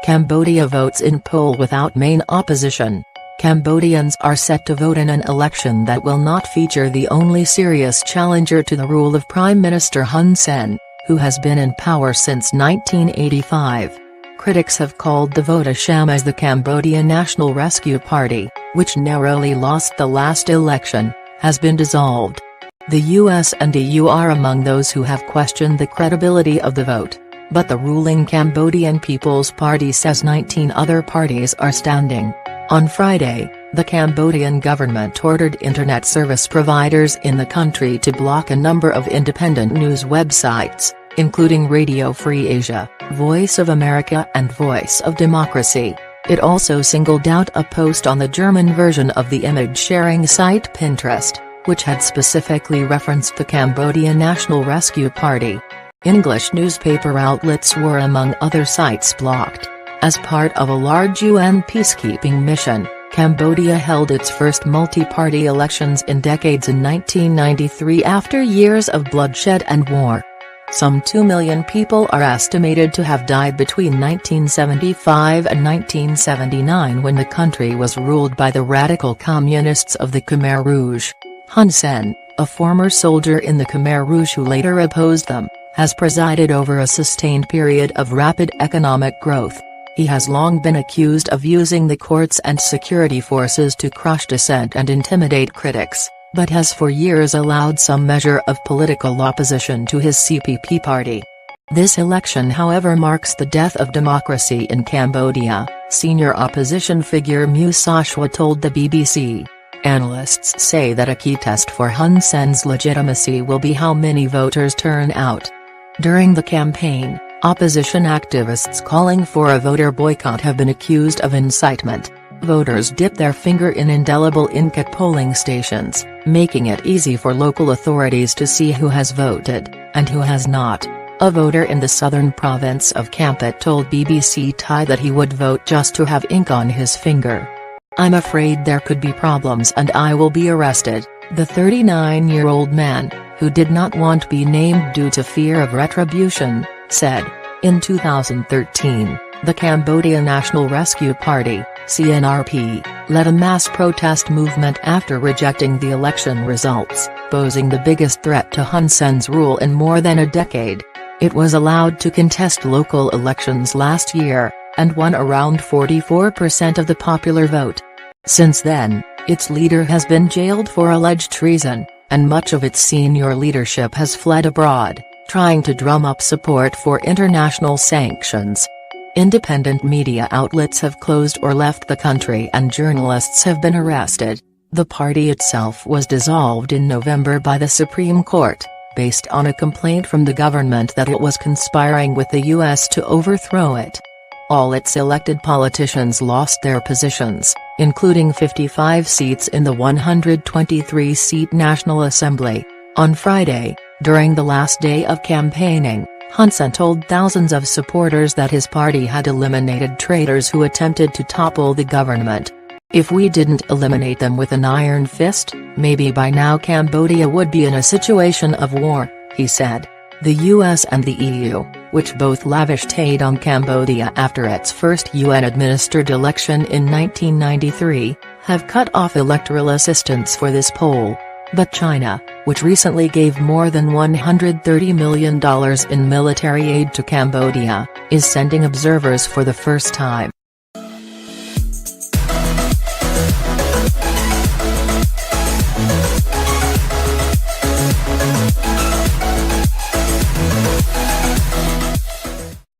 Cambodia votes in poll without main opposition. Cambodians are set to vote in an election that will not feature the only serious challenger to the rule of Prime Minister Hun Sen, who has been in power since 1985. Critics have called the vote a sham as the Cambodia National Rescue Party, which narrowly lost the last election, has been dissolved. The US and EU are among those who have questioned the credibility of the vote, but the ruling Cambodian People's Party says 19 other parties are standing. On Friday, the Cambodian government ordered internet service providers in the country to block a number of independent news websites, including Radio Free Asia, Voice of America and Voice of Democracy. It also singled out a post on the German version of the image-sharing site Pinterest, which had specifically referenced the Cambodia National Rescue Party. English newspaper outlets were among other sites blocked. As part of a large UN peacekeeping mission, Cambodia held its first multi-party elections in decades in 1993 after years of bloodshed and war. Some 2 million people are estimated to have died between 1975 and 1979 when the country was ruled by the radical communists of the Khmer Rouge. Hun Sen, a former soldier in the Khmer Rouge who later opposed them, has presided over a sustained period of rapid economic growth. He has long been accused of using the courts and security forces to crush dissent and intimidate critics, but has for years allowed some measure of political opposition to his CPP party. This election however marks the death of democracy in Cambodia, senior opposition figure Mu Sashwa told the BBC. Analysts say that a key test for Hun Sen's legitimacy will be how many voters turn out. During the campaign, opposition activists calling for a voter boycott have been accused of incitement. Voters dip their finger in indelible ink at polling stations, making it easy for local authorities to see who has voted, and who has not. A voter in the southern province of Kampot told BBC Thai that he would vote just to have ink on his finger. "I'm afraid there could be problems and I will be arrested," the 39-year-old man, who did not want to be named due to fear of retribution, said. In 2013, the Cambodia National Rescue Party, CNRP, led a mass protest movement after rejecting the election results, posing the biggest threat to Hun Sen's rule in more than a decade. It was allowed to contest local elections last year, and won around 44% of the popular vote. Since then, its leader has been jailed for alleged treason, and much of its senior leadership has fled abroad, trying to drum up support for international sanctions. Independent media outlets have closed or left the country and journalists have been arrested. The party itself was dissolved in November by the Supreme Court, based on a complaint from the government that it was conspiring with the US to overthrow it. All its elected politicians lost their positions, including 55 seats in the 123-seat National Assembly. On Friday, during the last day of campaigning, Hun Sen told thousands of supporters that his party had eliminated traitors who attempted to topple the government. "If we didn't eliminate them with an iron fist, maybe by now Cambodia would be in a situation of war," he said. The US and the EU, which both lavished aid on Cambodia after its first UN-administered election in 1993, have cut off electoral assistance for this poll. But China, which recently gave more than $130 million in military aid to Cambodia, is sending observers for the first time.